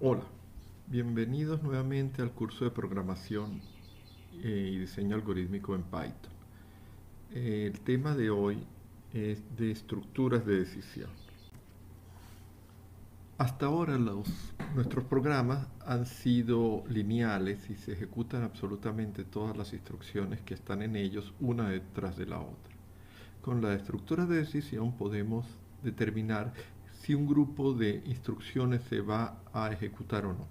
Hola, bienvenidos nuevamente al curso de programación y diseño algorítmico en Python. El tema de hoy es de estructuras de decisión. Hasta ahora nuestros programas han sido lineales y se ejecutan absolutamente todas las instrucciones que están en ellos una detrás de la otra. Con las estructuras de decisión podemos determinar si un grupo de instrucciones se va a ejecutar o no.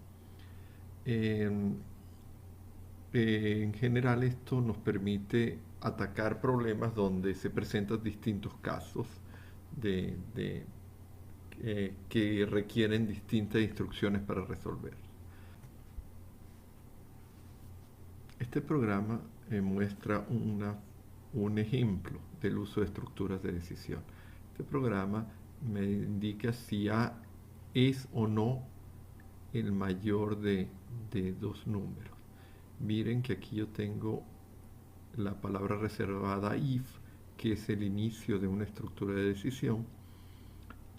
En general esto nos permite atacar problemas donde se presentan distintos casos que requieren distintas instrucciones para resolver. Este programa muestra un ejemplo del uso de estructuras de decisión. Este programa me indica si A es o no el mayor de dos números. Miren que aquí yo tengo la palabra reservada if, que es el inicio de una estructura de decisión,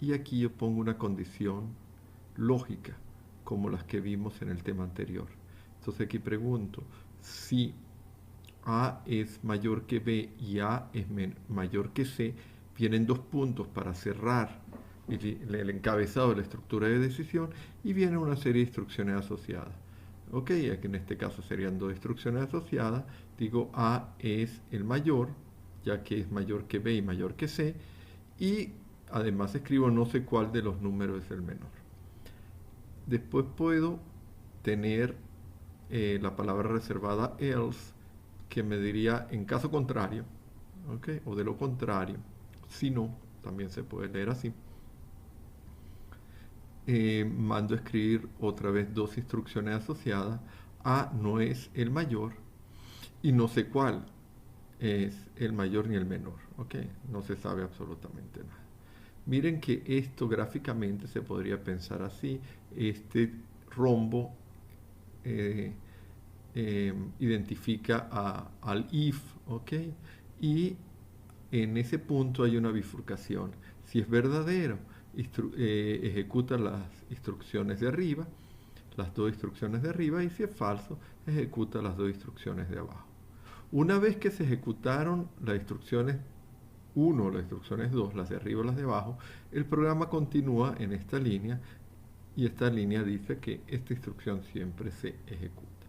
y aquí yo pongo una condición lógica, como las que vimos en el tema anterior. Entonces aquí pregunto, si A es mayor que B y A es mayor que C, vienen dos puntos para cerrar el encabezado de la estructura de decisión y viene una serie de instrucciones asociadas. Ok, aquí en este caso serían dos instrucciones asociadas. Digo A es el mayor, ya que es mayor que B y mayor que C. Y además escribo no sé cuál de los números es el menor. Después puedo tener la palabra reservada else, que me diría en caso contrario, ¿ok? O de lo contrario, si no, también se puede leer así. Mando a escribir otra vez dos instrucciones asociadas. A no es el mayor y no sé cuál es el mayor ni el menor, ¿ok? No se sabe absolutamente nada. Miren que esto gráficamente se podría pensar así. Este rombo eh, identifica al if, ¿ok? Y en ese punto hay una bifurcación. Si es verdadero, ejecuta las instrucciones de arriba, las dos instrucciones de arriba, y si es falso, ejecuta las dos instrucciones de abajo. Una vez que se ejecutaron las instrucciones 1, las instrucciones 2, las de arriba y las de abajo, el programa continúa en esta línea y esta línea dice que esta instrucción siempre se ejecuta.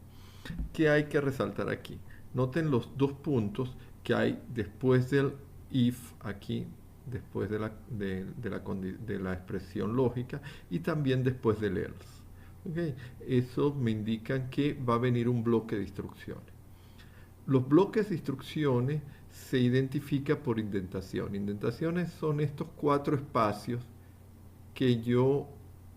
¿Qué hay que resaltar aquí? Noten los dos puntos que hay después del if aquí, después de la expresión lógica y también después del else. ¿Okay? Eso me indican que va a venir un bloque de instrucciones. Los bloques de instrucciones se identifican por indentación. Indentaciones son estos cuatro espacios que yo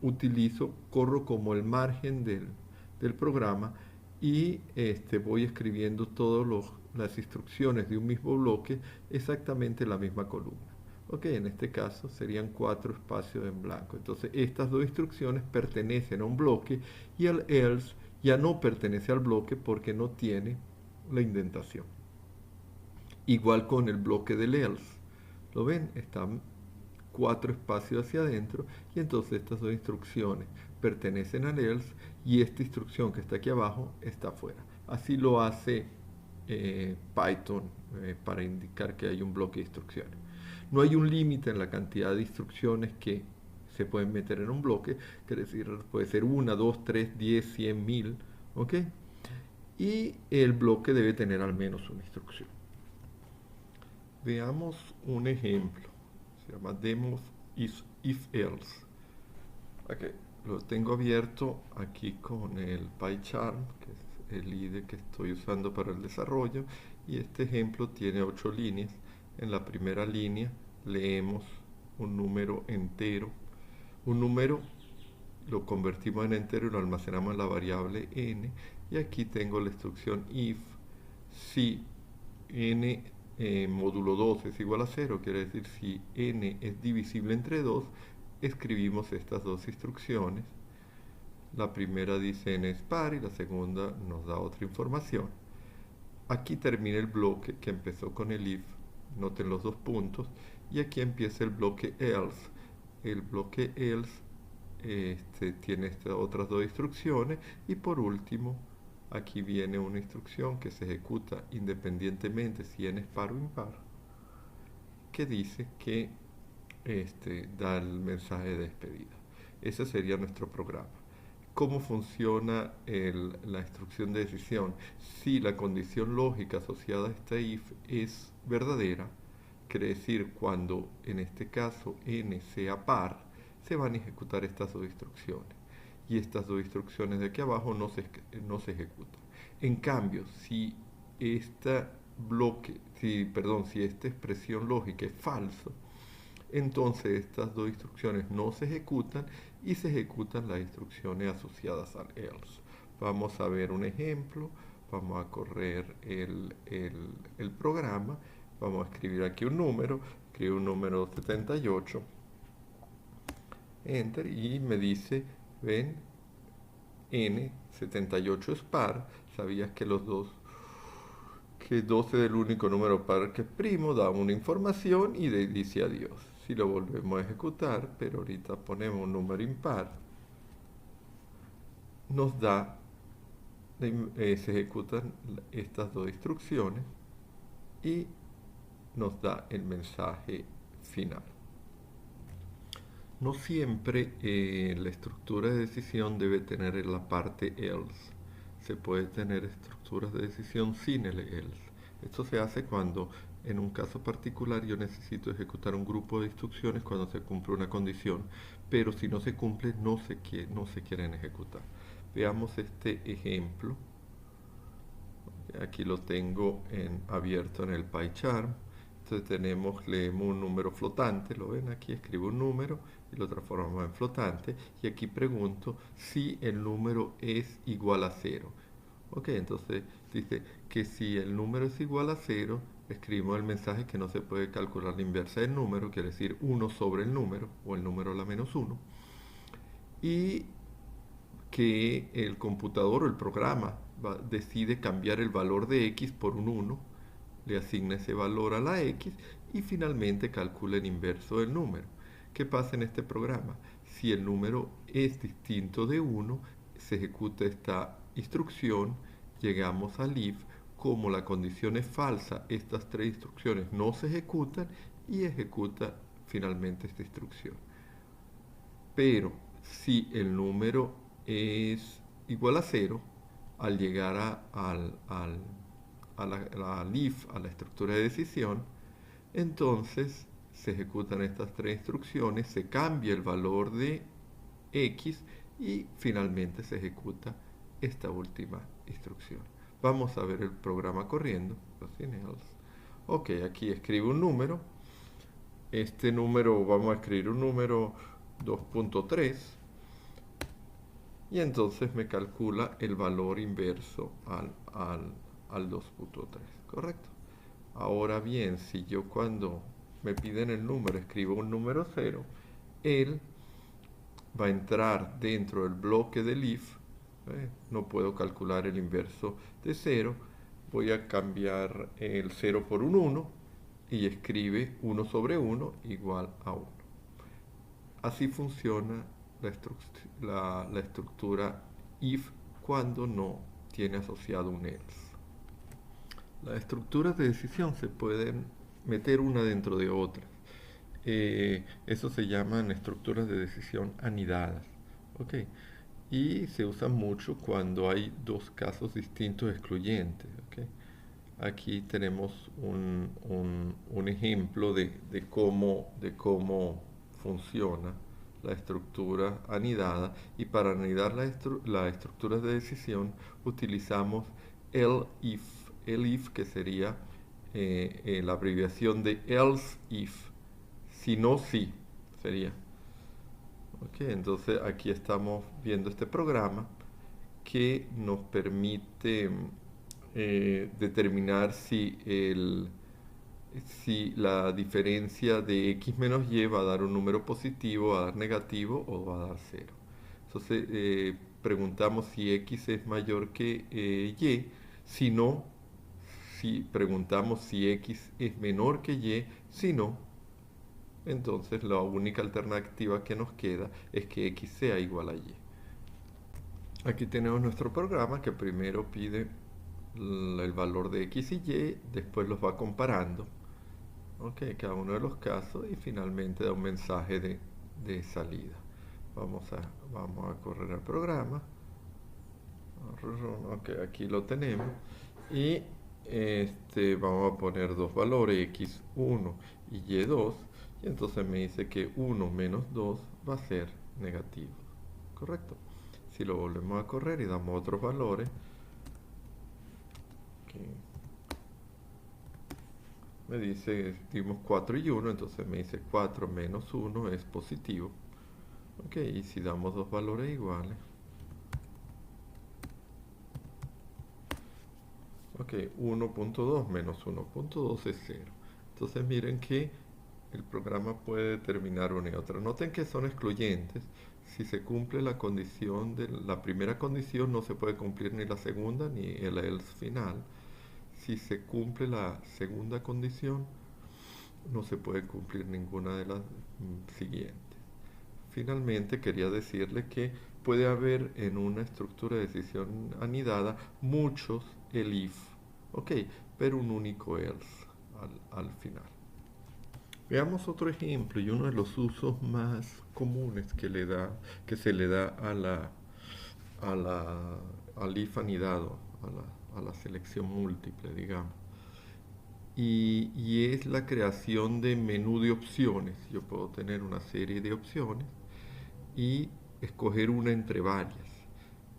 utilizo, corro como el margen del programa y voy escribiendo todas las instrucciones de un mismo bloque exactamente en la misma columna. Ok, en este caso serían cuatro espacios en blanco. Entonces estas dos instrucciones pertenecen a un bloque y el else ya no pertenece al bloque porque no tiene la indentación. Igual con el bloque del else. ¿Lo ven? Están cuatro espacios hacia adentro y entonces estas dos instrucciones pertenecen al else y esta instrucción que está aquí abajo está afuera. Así lo hace Python para indicar que hay un bloque de instrucciones. No hay un límite en la cantidad de instrucciones que se pueden meter en un bloque, que decir, puede ser 1, 2, 3, 10, 100, 1000, ¿ok? Y el bloque debe tener al menos una instrucción. Veamos un ejemplo. Se llama demos if else. Okay. Lo tengo abierto aquí con el PyCharm, que es el IDE que estoy usando para el desarrollo. Y este ejemplo tiene 8 líneas. En la primera línea leemos un número entero. Un número lo convertimos en entero y lo almacenamos en la variable n. Y aquí tengo la instrucción if si n módulo 2 es igual a 0, quiere decir si n es divisible entre 2, escribimos estas dos instrucciones. La primera dice n es par y la segunda nos da otra información. Aquí termina el bloque que empezó con el if, noten los dos puntos, y aquí empieza el bloque else. El bloque else tiene estas otras dos instrucciones y por último aquí viene una instrucción que se ejecuta independientemente si n es par o impar, que dice que da el mensaje de despedida. Ese sería nuestro programa. ¿Cómo funciona la instrucción de decisión? Si la condición lógica asociada a esta if es verdadera, quiere decir cuando en este caso n sea par, se van a ejecutar estas dos instrucciones. Y estas dos instrucciones de aquí abajo no se ejecutan. En cambio, si esta expresión lógica es falso, entonces estas dos instrucciones no se ejecutan y se ejecutan las instrucciones asociadas al else. Vamos a ver un ejemplo, vamos a correr el programa, vamos a escribir aquí un número, escribo un número 78, enter, y me dice, ven, n78 es par, sabías que que 12 es el único número par que es primo, da una información y dice adiós. Si lo volvemos a ejecutar, pero ahorita ponemos un número impar, nos da, se ejecutan estas dos instrucciones y nos da el mensaje final. No siempre la estructura de decisión debe tener la parte else. Se puede tener estructuras de decisión sin el else. Esto se hace cuando en un caso particular yo necesito ejecutar un grupo de instrucciones cuando se cumple una condición, pero si no se cumple no se quieren ejecutar. Veamos este ejemplo. Aquí lo tengo abierto en el PyCharm. Entonces leemos un número flotante, lo ven aquí, escribo un número y lo transformamos en flotante, y aquí pregunto si el número es igual a 0. Ok, entonces dice que si el número es igual a 0, escribimos el mensaje que no se puede calcular la inversa del número, quiere decir 1 sobre el número, o el número a la menos 1, y que el computador o el programa decide cambiar el valor de x por un 1, le asigna ese valor a la x y finalmente calcula el inverso del número. ¿Qué pasa en este programa? Si el número es distinto de 1, se ejecuta esta instrucción, llegamos al if, como la condición es falsa, estas tres instrucciones no se ejecutan y ejecuta finalmente esta instrucción. Pero si el número es igual a 0, al llegar al if, a la estructura de decisión, entonces se ejecutan estas tres instrucciones, se cambia el valor de x y finalmente se ejecuta esta última instrucción. Vamos a ver el programa corriendo. Ok, aquí escribo un número. Este número, vamos a escribir un número 2.3 y entonces me calcula el valor inverso al 2.3, ¿correcto? Ahora bien, si yo cuando me piden el número escribo un número 0, él va a entrar dentro del bloque del if, no puedo calcular el inverso de 0, voy a cambiar el 0 por un 1 y escribe 1 sobre 1 igual a 1. Así funciona la estructura if cuando no tiene asociado un else. Las estructuras de decisión se pueden meter una dentro de otra. Eso se llaman estructuras de decisión anidadas. ¿Okay? Y se usan mucho cuando hay dos casos distintos excluyentes. ¿Okay? Aquí tenemos un ejemplo de cómo funciona la estructura anidada, y para anidar las estructuras de decisión utilizamos elif, que sería la abreviación de else if, si no si, sería. Okay, entonces aquí estamos viendo este programa que nos permite determinar si la diferencia de x menos y va a dar un número positivo, va a dar negativo o va a dar 0. Entonces preguntamos si x es mayor que y, si no, si preguntamos si x es menor que y, si no, Entonces la única alternativa que nos queda es que x sea igual a y. Aquí tenemos nuestro programa que primero pide el valor de x y y, después los va comparando, ok, cada uno de los casos, y finalmente da un mensaje de salida. Vamos a correr el programa. Ok, aquí lo tenemos. Y vamos a poner dos valores, x1 y y2. Y entonces me dice que 1 menos 2 va a ser negativo. ¿Correcto? Si lo volvemos a correr y damos otros valores, okay, me dice, dimos 4 y 1, entonces me dice 4 menos 1 es positivo. Ok, y si damos dos valores iguales, ok, 1.2 menos 1.2 es 0. Entonces miren que el programa puede determinar una y otra. Noten que son excluyentes. Si se cumple la condición de la primera condición, no se puede cumplir ni la segunda ni el else final. Si se cumple la segunda condición, no se puede cumplir ninguna de las siguientes. Finalmente, quería decirle que puede haber en una estructura de decisión anidada muchos elif, ok, pero un único else al final. Veamos otro ejemplo y uno de los usos más comunes que se le da al if anidado, a la selección múltiple, digamos. Y es la creación de menú de opciones. Yo puedo tener una serie de opciones y escoger una entre varias.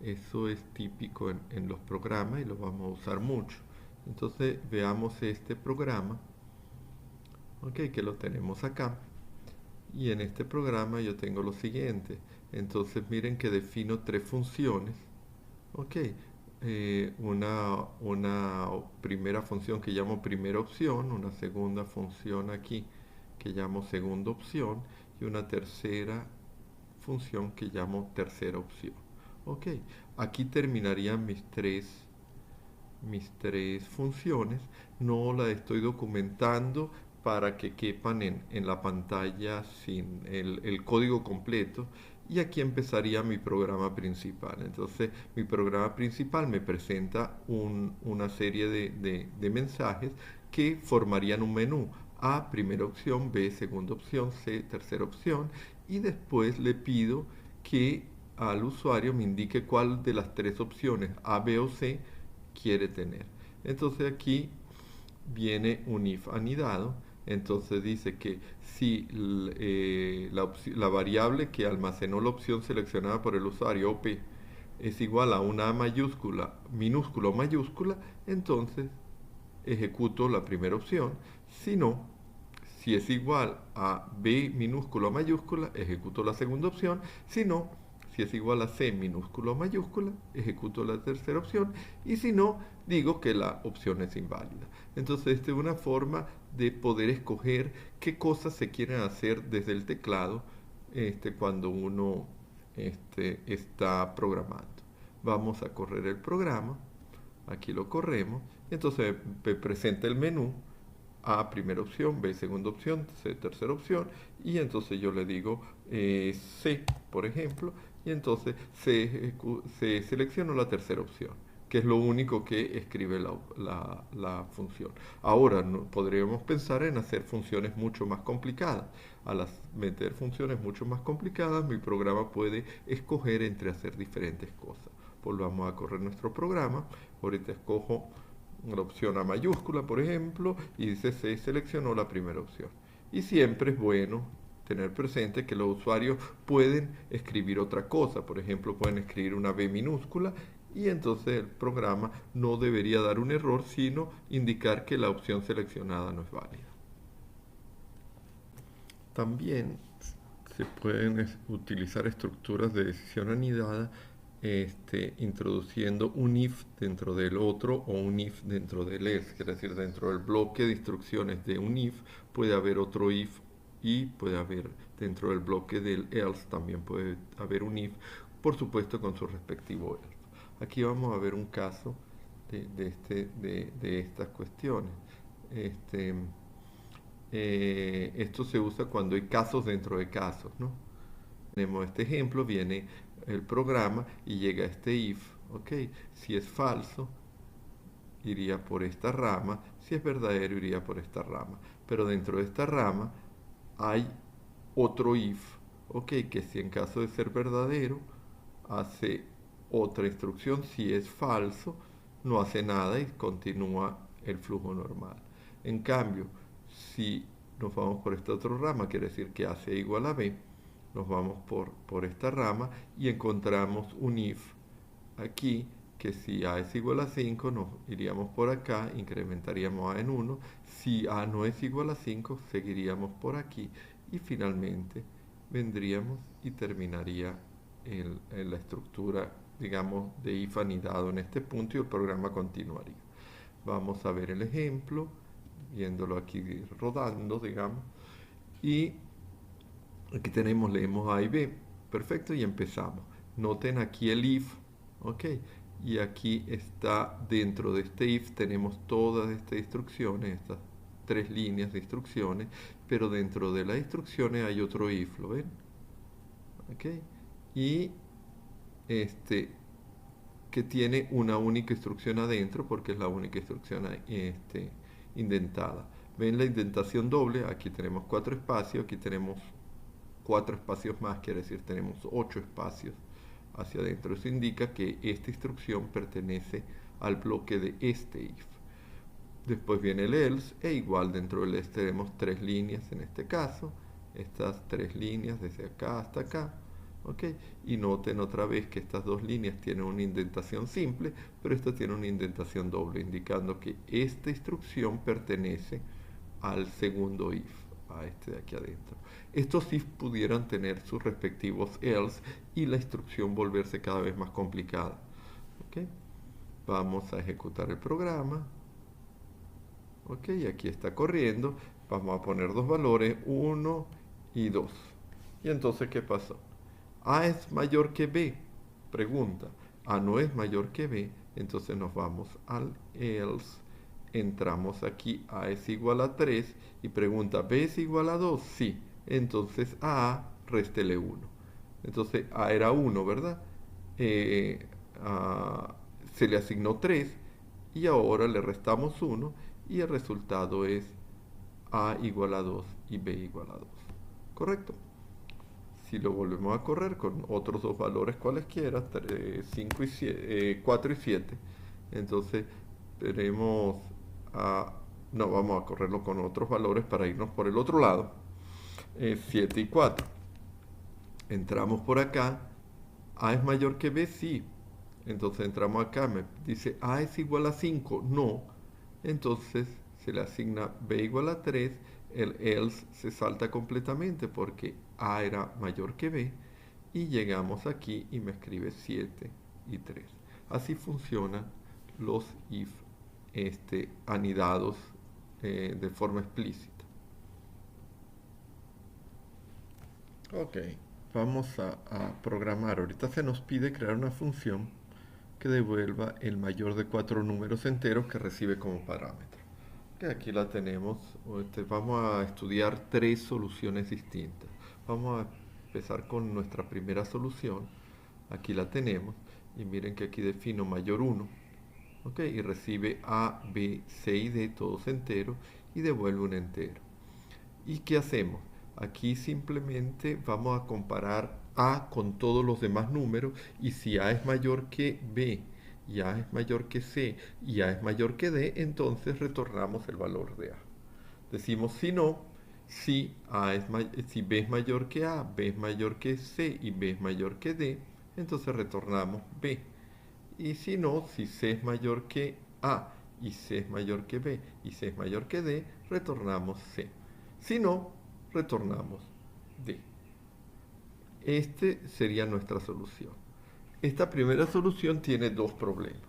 Eso es típico en los programas y lo vamos a usar mucho. Entonces veamos este programa, ok, que lo tenemos acá. Y en este programa yo tengo lo siguiente. Entonces miren que defino tres funciones. Ok, una primera función que llamo primera opción, una segunda función aquí que llamo segunda opción y una tercera función que llamo tercera opción. Ok, aquí terminarían mis tres funciones. No las estoy documentando para que quepan en la pantalla sin el código completo. Y aquí empezaría mi programa principal. Entonces mi programa principal me presenta una serie de mensajes que formarían un menú. A, primera opción; B, segunda opción; C, tercera opción. Y después le pido que al usuario me indique cuál de las tres opciones, A, B o C, quiere tener. Entonces aquí viene un if anidado. Entonces dice que si la variable que almacenó la opción seleccionada por el usuario, OP, es igual a una A mayúscula, minúscula o mayúscula, entonces ejecuto la primera opción. Si no, si es igual a B minúscula o mayúscula, ejecuto la segunda opción. Si no, si es igual a C minúscula o mayúscula, ejecuto la tercera opción. Y si no, digo que la opción es inválida. Entonces, esta es una forma de poder escoger qué cosas se quieren hacer desde el teclado cuando uno está programando. Vamos a correr el programa. Aquí lo corremos. Entonces me presenta el menú. A, primera opción; B, segunda opción; C, tercera opción. Y entonces yo le digo C, por ejemplo, y entonces se seleccionó la tercera opción, que es lo único que escribe la función. Ahora podríamos pensar en hacer funciones mucho más complicadas. Al meter funciones mucho más complicadas, mi programa puede escoger entre hacer diferentes cosas. Volvamos a correr nuestro programa. Ahorita escojo la opción A mayúscula, por ejemplo, y dice se seleccionó la primera opción. Y siempre es bueno tener presente que los usuarios pueden escribir otra cosa. Por ejemplo, pueden escribir una B minúscula y entonces el programa no debería dar un error, sino indicar que la opción seleccionada no es válida. También se pueden utilizar estructuras de decisión anidada introduciendo un if dentro del otro o un if dentro del else. Es decir, dentro del bloque de instrucciones de un if puede haber otro if y puede haber dentro del bloque del else también puede haber un if, por supuesto con su respectivo else. Aquí vamos a ver un caso de estas cuestiones. Esto se usa cuando hay casos dentro de casos, ¿no? Tenemos este ejemplo, viene el programa y llega este if, ¿ok? Si es falso, iría por esta rama, si es verdadero, iría por esta rama. Pero dentro de esta rama hay otro if, ¿ok? Que si en caso de ser verdadero, hace otra instrucción, si es falso, no hace nada y continúa el flujo normal. En cambio, si nos vamos por esta otra rama, quiere decir que A sea igual a B, nos vamos por esta rama y encontramos un if aquí que si A es igual a 5 nos iríamos por acá, incrementaríamos A en 1, si A no es igual a 5 seguiríamos por aquí y finalmente vendríamos y terminaría la estructura, digamos, de if anidado en este punto y el programa continuaría. Vamos a ver el ejemplo, viéndolo aquí rodando, digamos, y aquí tenemos, leemos A y B, perfecto, y empezamos. Noten aquí el if, ok, y aquí está dentro de este if tenemos todas estas instrucciones, estas tres líneas de instrucciones, pero dentro de las instrucciones hay otro if, ¿lo ven? Ok, y este que tiene una única instrucción adentro porque es la única instrucción indentada. ¿Ven la indentación doble? Aquí tenemos 4 espacios, aquí tenemos 4 espacios más, quiere decir tenemos 8 espacios hacia adentro. Eso indica que esta instrucción pertenece al bloque de este if. Después viene el else e igual dentro del else tenemos 3 líneas en este caso, estas 3 líneas desde acá hasta acá. ¿Okay? Y noten otra vez que estas dos líneas tienen una indentación simple, pero esta tiene una indentación doble, indicando que esta instrucción pertenece al segundo if, a este de aquí adentro. Estos if pudieran tener sus respectivos else y la instrucción volverse cada vez más complicada. ¿Okay? Vamos a ejecutar el programa. Ok, aquí está corriendo. Vamos a poner dos valores, 1 y 2. ¿Y entonces qué pasó? A es mayor que B. Pregunta. A no es mayor que B. Entonces nos vamos al else. Entramos aquí. A es igual a 3. Y pregunta. ¿B es igual a 2? Sí. Entonces a réstele 1. Entonces A era 1, ¿verdad? Se le asignó 3. Y ahora le restamos 1. Y el resultado es A igual a 2 y B igual a 2. ¿Correcto? Si lo volvemos a correr con otros dos valores cualesquiera, 5 y 7, 4 y 7, entonces tenemos no, vamos a correrlo con otros valores para irnos por el otro lado. 7 y 4. Entramos por acá. A es mayor que B, sí. Entonces entramos acá, me dice A es igual a 5, no. Entonces se le asigna B igual a 3, el else se salta completamente porque A era mayor que B y llegamos aquí y me escribe 7 y 3. Así funcionan los if anidados de forma explícita. Ok, vamos a programar. Ahorita se nos pide crear una función que devuelva el mayor de 4 números enteros que recibe como parámetro. Que aquí la tenemos. Vamos a estudiar 3 soluciones distintas. Vamos a empezar con nuestra primera solución. Aquí la tenemos. Y miren que aquí defino mayor 1. ¿Ok? Y recibe A, B, C y D todos enteros y devuelve un entero. ¿Y qué hacemos? Aquí simplemente vamos a comparar A con todos los demás números y si A es mayor que B y A es mayor que C y A es mayor que D, entonces retornamos el valor de A. Decimos si no, si B es mayor que A, B es mayor que C y B es mayor que D, entonces retornamos B. Y si no, si C es mayor que A y C es mayor que B y C es mayor que D, retornamos C. Si no, retornamos D. Este sería nuestra solución. Esta primera solución tiene dos problemas.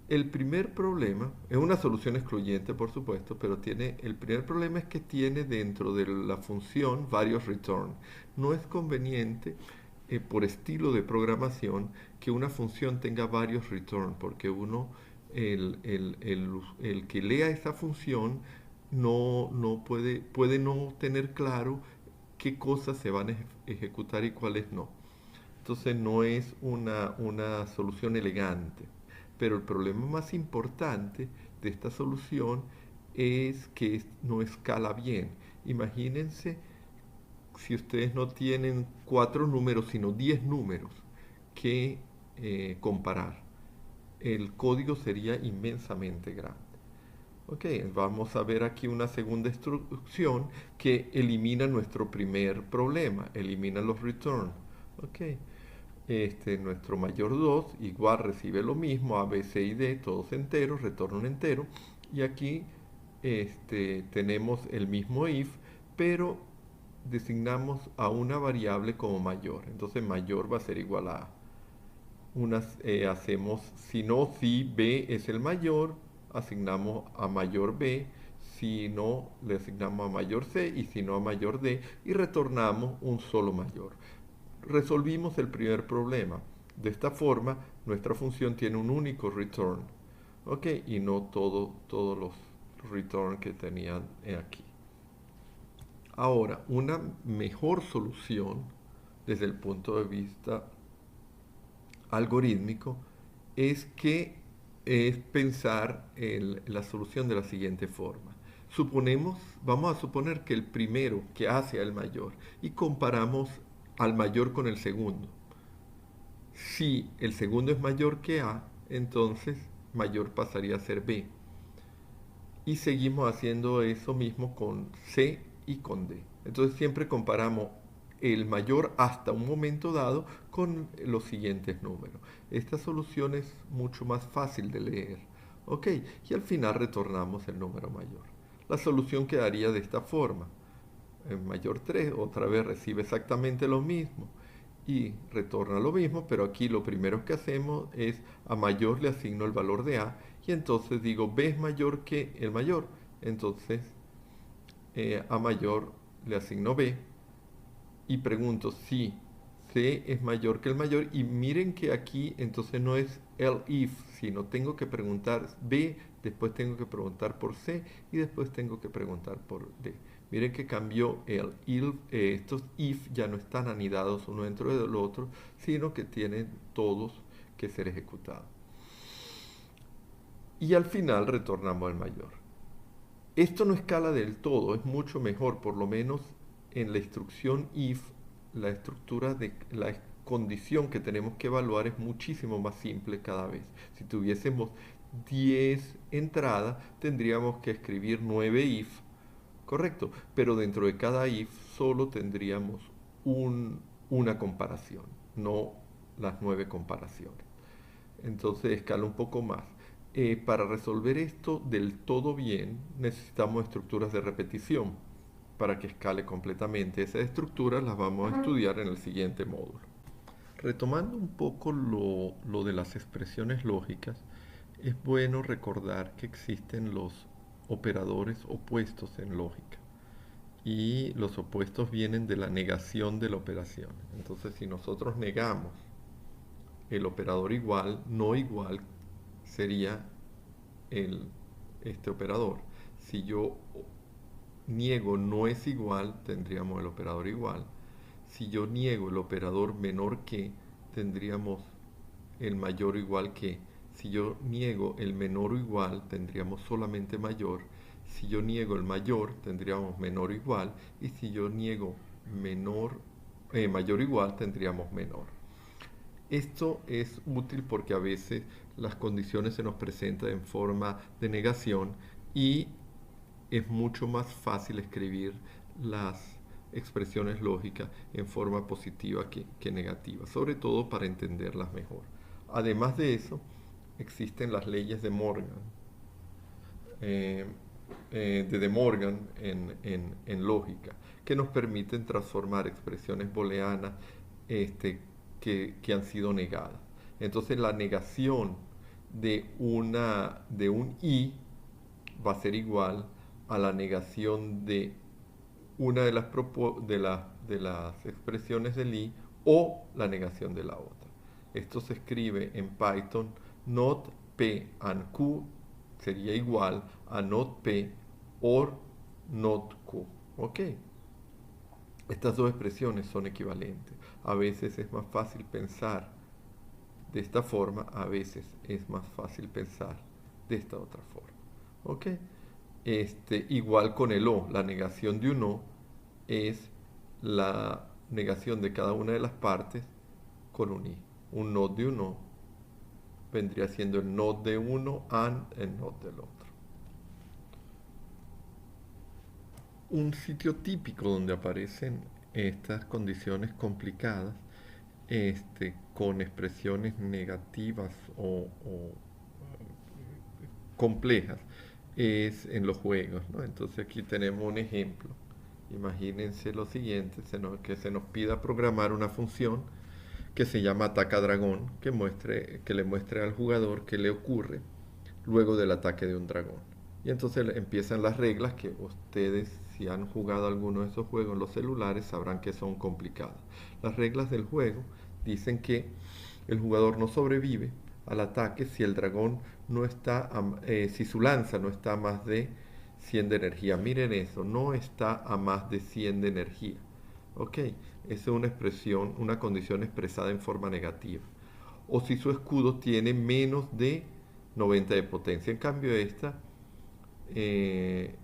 El primer problema es una solución excluyente, por supuesto, pero el primer problema es que tiene dentro de la función varios return. No es conveniente, por estilo de programación, que una función tenga varios return, porque el que lea esa función puede no tener claro qué cosas se van a ejecutar y cuáles no. Entonces no es una solución elegante. Pero el problema más importante de esta solución es que no escala bien. Imagínense si ustedes no tienen 4 números, sino 10 números que comparar. El código sería inmensamente grande. Ok, vamos a ver aquí una segunda instrucción que elimina nuestro primer problema, elimina los return. Ok, nuestro mayor 2 igual recibe lo mismo, A, B, C y D, todos enteros, retorna un entero. Y aquí tenemos el mismo if, pero designamos a una variable como mayor. Entonces mayor va a ser igual a hacemos, si no, si B es el mayor, asignamos a mayor B, si no, le asignamos a mayor C y si no a mayor D y retornamos un solo mayor. Resolvimos el primer problema. De esta forma, nuestra función tiene un único return, ¿ok? Y no todos los return que tenían aquí. Ahora, una mejor solución desde el punto de vista algorítmico es que es pensar en la solución de la siguiente forma. Vamos a suponer que el primero que hace al mayor y comparamos al mayor con el segundo. Si el segundo es mayor que A, entonces mayor pasaría a ser B. Y seguimos haciendo eso mismo con C y con D. Entonces siempre comparamos el mayor hasta un momento dado con los siguientes números. Esta solución es mucho más fácil de leer. ¿Ok? Y al final retornamos el número mayor. La solución quedaría de esta forma. El mayor 3 otra vez recibe exactamente lo mismo y retorna lo mismo, pero aquí lo primero que hacemos es a mayor le asigno el valor de A y entonces digo B es mayor que el mayor. Entonces a mayor le asigno B y pregunto si C es mayor que el mayor y miren que aquí entonces no es el if, sino tengo que preguntar B, después tengo que preguntar por C y después tengo que preguntar por D. Miren que cambió el if, estos if ya no están anidados uno dentro del otro, sino que tienen todos que ser ejecutados. Y al final retornamos el mayor. Esto no escala del todo, es mucho mejor, por lo menos en la instrucción if, la estructura de la condición que tenemos que evaluar es muchísimo más simple cada vez. Si tuviésemos 10 entradas, tendríamos que escribir 9 if, correcto, pero dentro de cada if solo tendríamos una comparación, no las 9 comparaciones. Entonces escala un poco más. Para resolver esto del todo bien, necesitamos estructuras de repetición para que escale completamente. Esas estructuras las vamos a estudiar en el siguiente módulo. Retomando un poco lo de las expresiones lógicas, es bueno recordar que existen los operadores opuestos en lógica. Y los opuestos vienen de la negación de la operación. Entonces, si nosotros negamos el operador igual, no igual sería este operador. Si yo niego no es igual, tendríamos el operador igual. Si yo niego el operador menor que, tendríamos el mayor o igual que. Si yo niego el menor o igual, tendríamos solamente mayor. Si yo niego el mayor, tendríamos menor o igual. Y si yo niego mayor o igual, tendríamos menor. Esto es útil porque a veces las condiciones se nos presentan en forma de negación y es mucho más fácil escribir las expresiones lógicas en forma positiva que negativa, sobre todo para entenderlas mejor. Además de eso, existen las leyes de Morgan, de Morgan en lógica, que nos permiten transformar expresiones booleanas que han sido negadas. Entonces la negación de un i va a ser igual a la negación de una de las expresiones del i o la negación de la otra. Esto se escribe en Python not p and q sería igual a not p or not Q. ¿Ok? Estas dos expresiones son equivalentes. A veces es más fácil pensar de esta forma, a veces es más fácil pensar de esta otra forma. ¿Ok? Igual con el O, la negación de un O es la negación de cada una de las partes con un I. Un not de un O vendría siendo el not de uno and el not del otro. Un sitio típico donde aparecen estas condiciones complicadas, con expresiones negativas o complejas, es en los juegos, ¿no? Entonces aquí tenemos un ejemplo. Imagínense lo siguiente, que se nos pida programar una función que se llama ataca dragón, que le muestre al jugador qué le ocurre luego del ataque de un dragón. Y entonces empiezan las reglas que ustedes, si han jugado alguno de esos juegos en los celulares, sabrán que son complicadas. Las reglas del juego dicen que el jugador no sobrevive al ataque si el dragón no está, si su lanza no está a más de 100 de energía. Miren eso, no está a más de 100 de energía. Ok, esa es una expresión, una condición expresada en forma negativa. O si su escudo tiene menos de 90 de potencia. En cambio esta es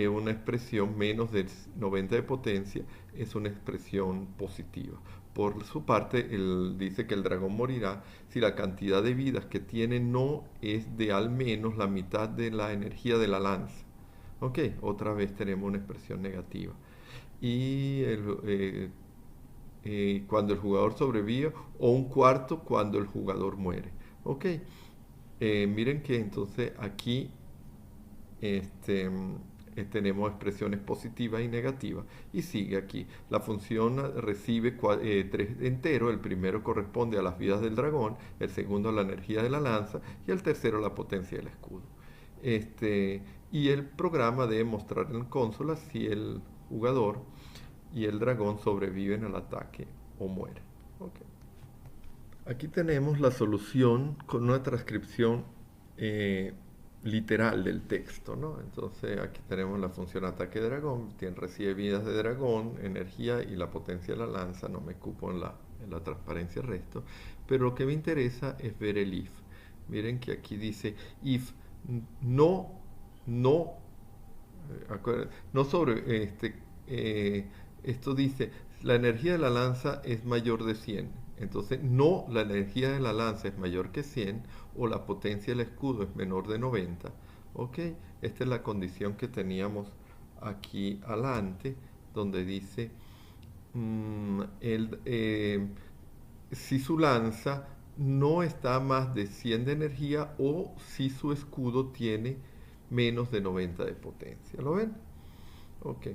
una expresión menos de 90 de potencia, es una expresión positiva. Por su parte, él dice que el dragón morirá si la cantidad de vidas que tiene no es de al menos la mitad de la energía de la lanza. Ok, otra vez tenemos una expresión negativa. Y cuando el jugador sobrevive, o un cuarto cuando el jugador muere. Ok, miren que entonces aquí tenemos expresiones positivas y negativas y sigue aquí. La función recibe 3 enteros, el primero corresponde a las vidas del dragón, el segundo a la energía de la lanza y el tercero a la potencia del escudo. Y el programa debe mostrar en consola si el jugador y el dragón sobreviven al ataque o mueren. Okay. Aquí tenemos la solución con una transcripción literal del texto, ¿no? Entonces aquí tenemos la función ataque dragón, recibe vidas de dragón, energía y la potencia de la lanza, no me cupo en la transparencia el resto, pero lo que me interesa es ver el if. Miren que aquí dice if no sobre, esto dice, la energía de la lanza es mayor de 100. Entonces, no, la energía de la lanza es mayor que 100 o la potencia del escudo es menor de 90. ¿Ok? Esta es la condición que teníamos aquí adelante, donde dice, si su lanza no está a más de 100 de energía o si su escudo tiene menos de 90 de potencia. ¿Lo ven? Ok.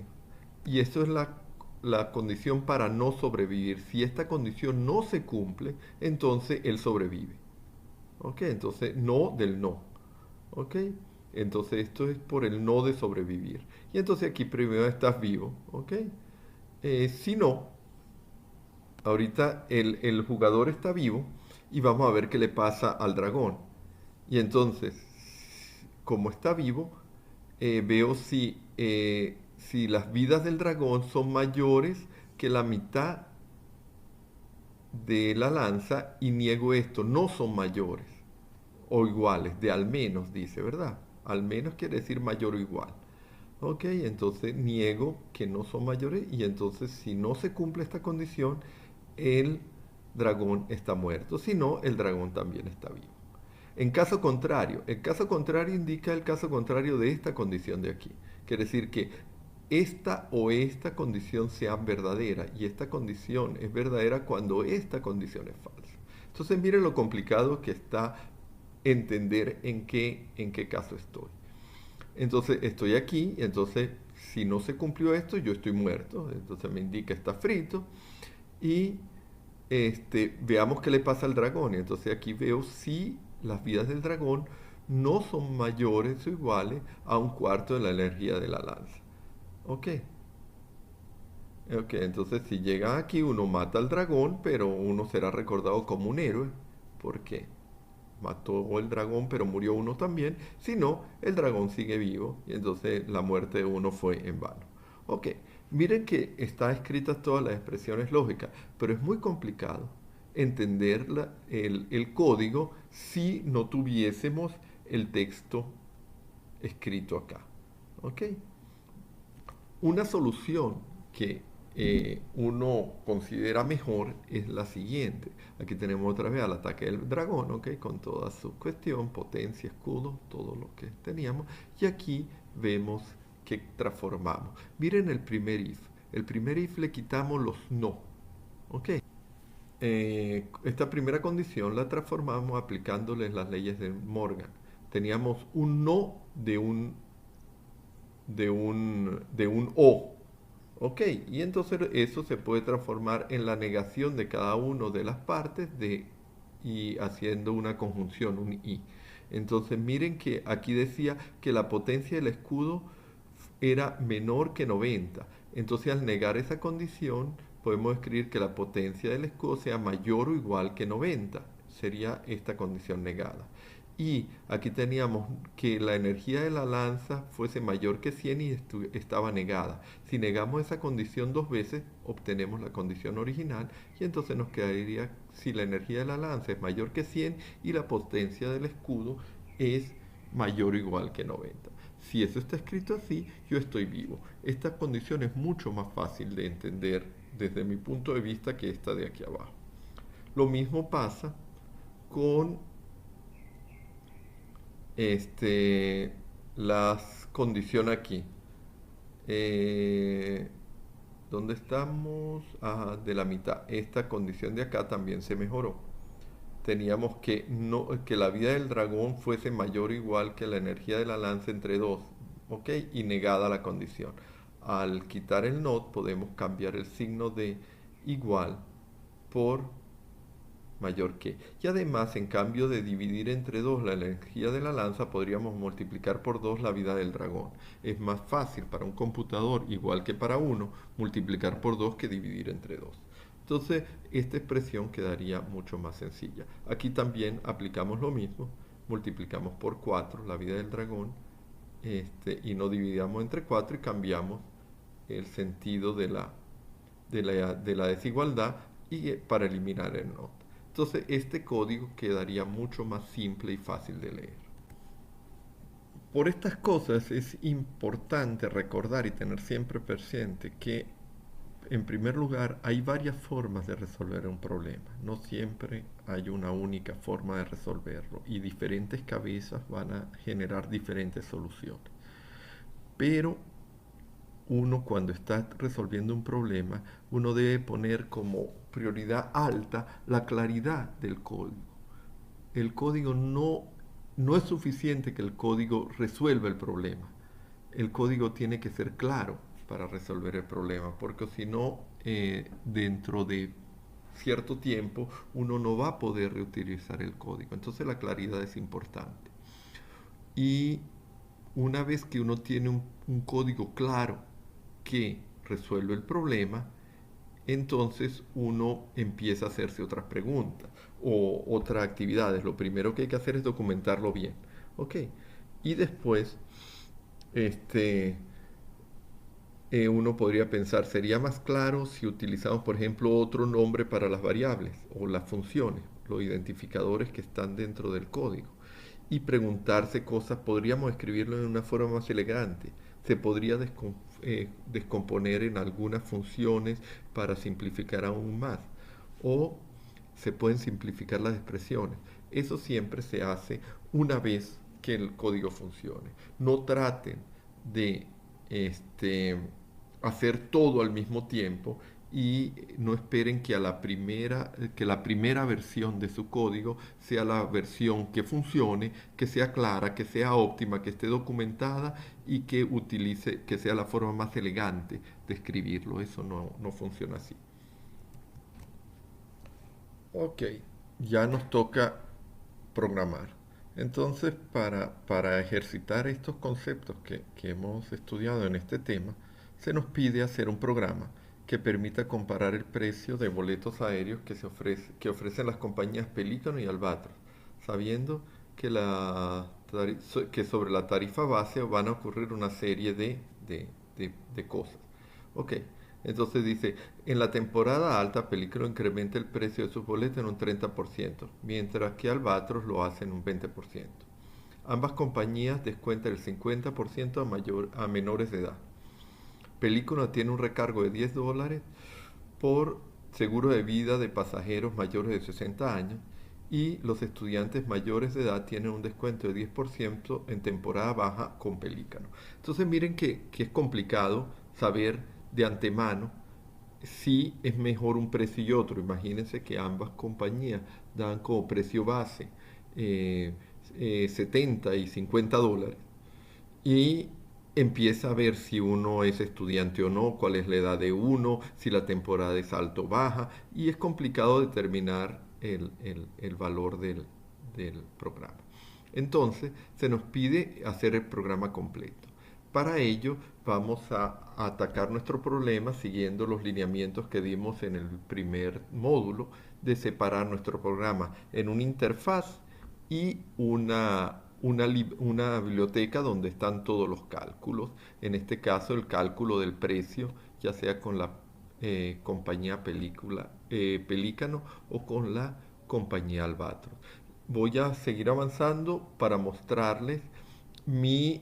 Y esto es la condición para no sobrevivir. Si esta condición no se cumple, entonces él sobrevive. ¿Ok? Entonces, no del no. ¿Ok? Entonces, esto es por el no de sobrevivir. Y entonces aquí primero estás vivo. ¿Ok? Si no, ahorita el jugador está vivo y vamos a ver qué le pasa al dragón. Y entonces, como está vivo, veo si las vidas del dragón son mayores que la mitad de la lanza y niego esto, no son mayores o iguales, de al menos dice, ¿verdad? Al menos quiere decir mayor o igual. Ok, entonces niego que no son mayores y entonces si no se cumple esta condición, el dragón está muerto, si no, el dragón también está vivo. En caso contrario, el caso contrario indica el caso contrario de esta condición de aquí. Quiere decir que esta o esta condición sea verdadera y esta condición es verdadera cuando esta condición es falsa. Entonces miren lo complicado que está entender en qué caso estoy. Entonces estoy aquí, entonces si no se cumplió esto, yo estoy muerto, entonces me indica está frito y veamos qué le pasa al dragón. Y entonces aquí veo si las vidas del dragón no son mayores o iguales a un cuarto de la energía de la lanza. Ok. Ok, entonces si llega aquí uno mata al dragón, pero uno será recordado como un héroe. ¿Por qué? mató el dragón, pero murió uno también, sino el dragón sigue vivo y entonces la muerte de uno fue en vano. Ok, miren que está escritas todas las expresiones lógicas, pero es muy complicado entender el código si no tuviésemos el texto escrito acá. ¿Ok? Una solución que uno considera mejor es la siguiente. Aquí tenemos otra vez al ataque del dragón, ¿ok? Con toda su cuestión, potencia, escudo, todo lo que teníamos. Y aquí vemos que transformamos. Miren el primer if. El primer if le quitamos los no, ¿ok? Esta primera condición la transformamos aplicándoles las leyes de Morgan. Teníamos un no de un O. Ok, y entonces eso se puede transformar en la negación de cada una de las partes y haciendo una conjunción, un I. Entonces miren que aquí decía que la potencia del escudo era menor que 90. Entonces al negar esa condición podemos escribir que la potencia del escudo sea mayor o igual que 90. Sería esta condición negada. Y aquí teníamos que la energía de la lanza fuese mayor que 100 y estaba negada. Si negamos esa condición dos veces, obtenemos la condición original y entonces nos quedaría si la energía de la lanza es mayor que 100 y la potencia del escudo es mayor o igual que 90. Si eso está escrito así, yo estoy vivo. Esta condición es mucho más fácil de entender desde mi punto de vista que esta de aquí abajo. Lo mismo pasa con las condiciones aquí. Eh, ¿Dónde estamos? De la mitad. Esta condición de acá también se mejoró. Teníamos que, no, que la vida del dragón fuese mayor o igual que la energía de la lanza entre 2, ¿ok? Y negada la condición. Al quitar el not podemos cambiar el signo de igual por mayor que. Y además, en cambio de dividir entre 2 la energía de la lanza, podríamos multiplicar por 2 la vida del dragón. Es más fácil para un computador, igual que para uno, multiplicar por 2 que dividir entre 2. Entonces, esta expresión quedaría mucho más sencilla. Aquí también aplicamos lo mismo, multiplicamos por 4 la vida del dragón, y no dividamos entre 4 y cambiamos el sentido de la desigualdad y para eliminar el not. Entonces este código quedaría mucho más simple y fácil de leer. Por estas cosas es importante recordar y tener siempre presente que, en primer lugar, hay varias formas de resolver un problema. No siempre hay una única forma de resolverlo y diferentes cabezas van a generar diferentes soluciones. Pero uno, cuando está resolviendo un problema, uno debe poner como prioridad alta la claridad del código. El código no es suficiente que el código resuelva el problema. El código tiene que ser claro para resolver el problema, porque si no, dentro de cierto tiempo uno no va a poder reutilizar el código. Entonces la claridad es importante. Y una vez que uno tiene un código claro que resuelve el problema, entonces uno empieza a hacerse otras preguntas o otras actividades. Lo primero que hay que hacer es documentarlo bien. ¿Ok? Y después, uno podría pensar, sería más claro si utilizamos, por ejemplo, otro nombre para las variables o las funciones, los identificadores que están dentro del código. Y preguntarse cosas, podríamos escribirlo de una forma más elegante. Se podría descomponer en algunas funciones para simplificar aún más. O se pueden simplificar las expresiones. Eso siempre se hace una vez que el código funcione. No traten de hacer todo al mismo tiempo y no esperen que la primera versión de su código sea la versión que funcione, que sea clara, que sea óptima, que esté documentada y que sea la forma más elegante de escribirlo. Eso no funciona así. Ok, ya nos toca programar. Entonces, para ejercitar estos conceptos que hemos estudiado en este tema, se nos pide hacer un programa que permita comparar el precio de boletos aéreos que ofrecen las compañías Pelican y Albatros, sabiendo que, que sobre la tarifa base van a ocurrir una serie de cosas. Ok, entonces dice, en la temporada alta, Pelícano incrementa el precio de sus boletos en un 30%, mientras que Albatros lo hace en un 20%. Ambas compañías descuentan el 50% a menores de edad. Película tiene un recargo de $10 por seguro de vida de pasajeros mayores de 60 años y los estudiantes mayores de edad tienen un descuento de 10% en temporada baja con Pelícano. Entonces miren que es complicado saber de antemano si es mejor un precio y otro. Imagínense que ambas compañías dan como precio base eh, 70 y $50 y empieza a ver si uno es estudiante o no, cuál es la edad de uno, si la temporada es alto o baja, y es complicado determinar el valor del programa. Entonces, se nos pide hacer el programa completo. Para ello, vamos a atacar nuestro problema siguiendo los lineamientos que dimos en el primer módulo de separar nuestro programa en una interfaz y una biblioteca donde están todos los cálculos. En este caso, el cálculo del precio, ya sea con la compañía Pelícano o con la compañía Albatros. Voy a seguir avanzando para mostrarles mi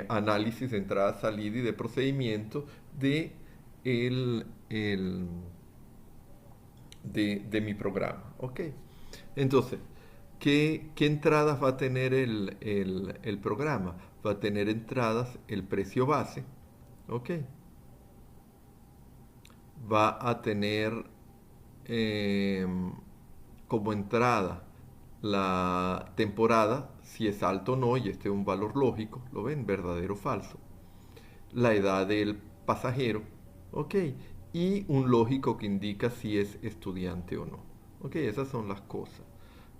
análisis de entrada, salida y de procedimiento el, el, de mi programa. ¿Ok? Entonces, ¿qué entradas va a tener el programa? Va a tener entradas el precio base, ¿ok? Va a tener eh, como entrada la temporada, si es alto o no, y este es un valor lógico, ¿lo ven? Verdadero o falso. La edad del pasajero, ¿ok? Y un lógico que indica si es estudiante o no. ¿Ok? Esas son las cosas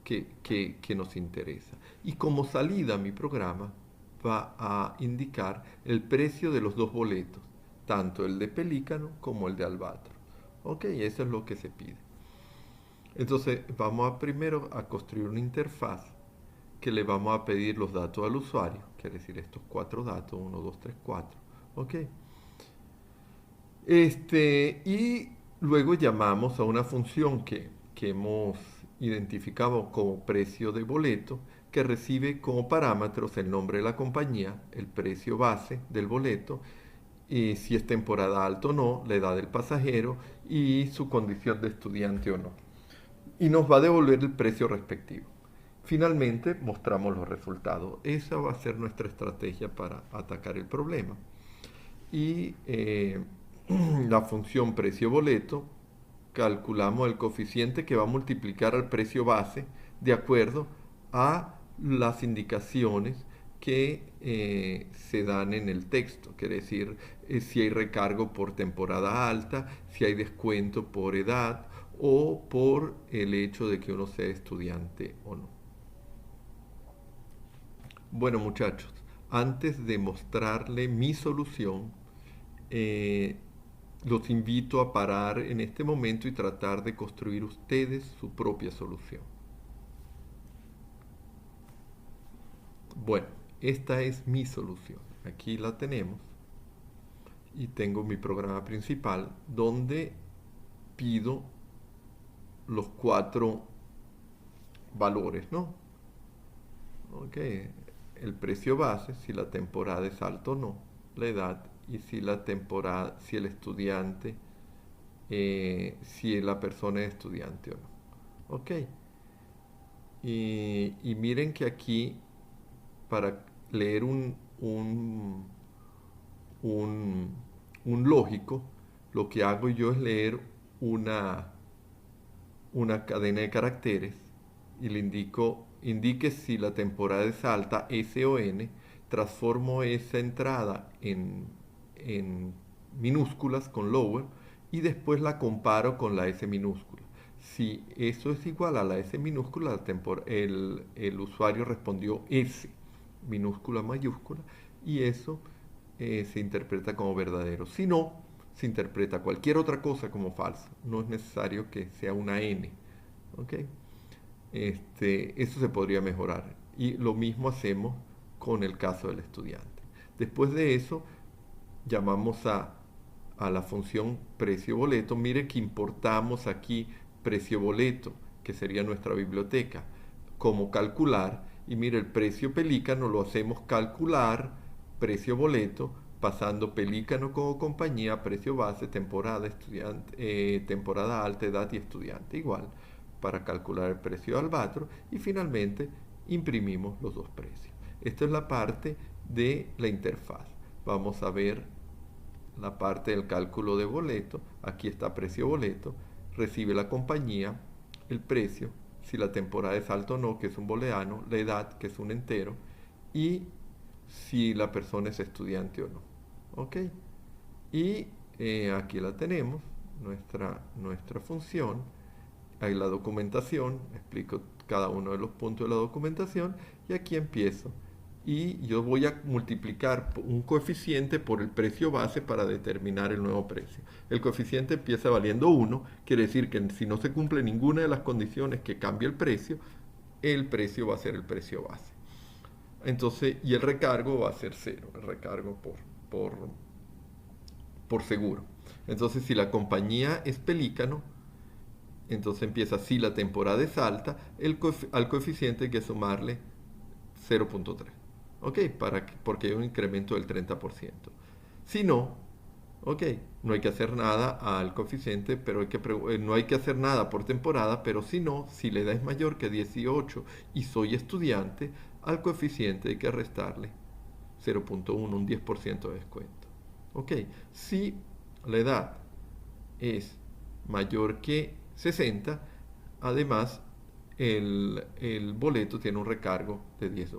que nos interesa. Y como salida mi programa va a indicar el precio de los dos boletos, tanto el de Pelícano como el de Albatros. Ok, eso es lo que se pide. Entonces vamos a primero a construir una interfaz que le vamos a pedir los datos al usuario, quiere decir estos cuatro datos, 1, 2, 3, 4. Ok. Y luego llamamos a una función que hemos identificado como precio de boleto, que recibe como parámetros el nombre de la compañía, el precio base del boleto, y si es temporada alta o no, la edad del pasajero y su condición de estudiante o no. Y nos va a devolver el precio respectivo. Finalmente mostramos los resultados. Esa va a ser nuestra estrategia para atacar el problema. Y la función precio boleto, calculamos el coeficiente que va a multiplicar al precio base de acuerdo a las indicaciones que se dan en el texto, quiere decir si hay recargo por temporada alta, si hay descuento por edad o por el hecho de que uno sea estudiante o no. Bueno muchachos, antes de mostrarle mi solución, eh, los invito a parar en este momento y tratar de construir ustedes su propia solución. Bueno, esta es mi solución. Aquí la tenemos. Y tengo mi programa principal donde pido los cuatro valores, ¿no? Ok, el precio base, si la temporada es alta o no, la edad y si la temporada, si el estudiante, si la persona es estudiante o no. Ok, y miren que aquí para leer un, un lógico, lo que hago yo es leer una cadena de caracteres y le indique si la temporada es alta, S o N, transformo esa entrada en minúsculas con lower y después la comparo con la S minúscula. Si eso es igual a la S minúscula, el usuario respondió S minúscula mayúscula y eso se interpreta como verdadero. Si no, se interpreta cualquier otra cosa como falsa. No es necesario que sea una N. ¿Ok? Eso se podría mejorar. Y lo mismo hacemos con el caso del estudiante. Después de eso, llamamos a la función precio boleto. Mire que importamos aquí precio boleto, que sería nuestra biblioteca, como calcular. Y mire, el precio pelícano lo hacemos calcular precio boleto, pasando pelícano como compañía, precio base, temporada, estudiante, temporada alta, edad y estudiante. Igual, para calcular el precio de Albatros. Y finalmente imprimimos los dos precios. Esta es la parte de la interfaz. Vamos a ver la parte del cálculo de boleto. Aquí está precio boleto. Recibe la compañía, el precio, si la temporada es alta o no, que es un booleano, la edad, que es un entero, y si la persona es estudiante o no. ¿Ok? Y aquí la tenemos, nuestra función. Ahí la documentación, explico cada uno de los puntos de la documentación y aquí empiezo. Y yo voy a multiplicar un coeficiente por el precio base para determinar el nuevo precio. El coeficiente empieza valiendo 1, quiere decir que si no se cumple ninguna de las condiciones que cambie el precio va a ser el precio base. Entonces, y el recargo va a ser 0, el recargo por seguro. Entonces, si la compañía es Pelícano, entonces empieza, si la temporada es alta, al coeficiente hay que sumarle 0.3. ¿Ok? Porque hay un incremento del 30%. Si no, ok, no hay que hacer nada al coeficiente, pero no hay que hacer nada por temporada, pero si no, si la edad es mayor que 18 y soy estudiante, al coeficiente hay que restarle 0.1, un 10% de descuento. Ok, si la edad es mayor que 60, además el boleto tiene un recargo de $10.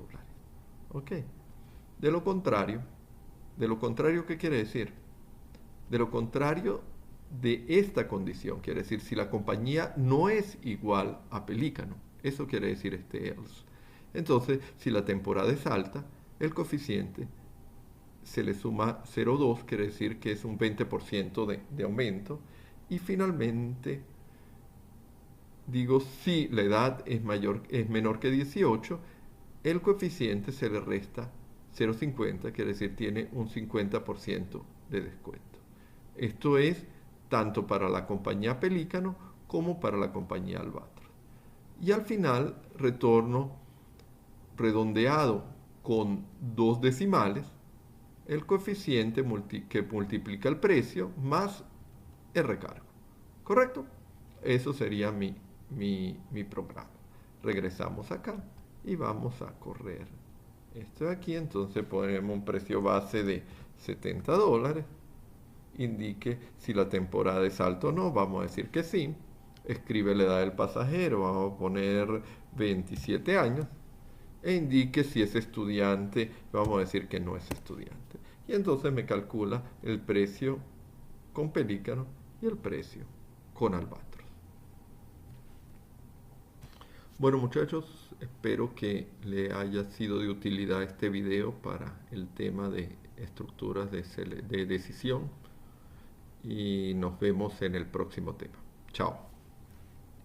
¿Ok? De lo contrario, ¿qué quiere decir? De lo contrario de esta condición, quiere decir, si la compañía no es igual a Pelícano, eso quiere decir este else. Entonces, si la temporada es alta, el coeficiente se le suma 0.2, quiere decir que es un 20% de aumento. Y finalmente, digo, si la edad es menor que 18, el coeficiente se le resta 0.50, quiere decir tiene un 50% de descuento. Esto es tanto para la compañía Pelícano como para la compañía Albatros. Y al final retorno redondeado con 2 decimales el coeficiente que multiplica el precio más el recargo. ¿Correcto? Eso sería mi programa. Regresamos acá y vamos a correr esto de aquí. Entonces ponemos un precio base de $70. Indique si la temporada es alta o no. Vamos a decir que sí. Escribe la edad del pasajero. Vamos a poner 27 años. E indique si es estudiante. Vamos a decir que no es estudiante. Y entonces me calcula el precio con Pelícano y el precio con Albatros. Bueno muchachos, espero que le haya sido de utilidad este video para el tema de estructuras de decisión y nos vemos en el próximo tema. Chao.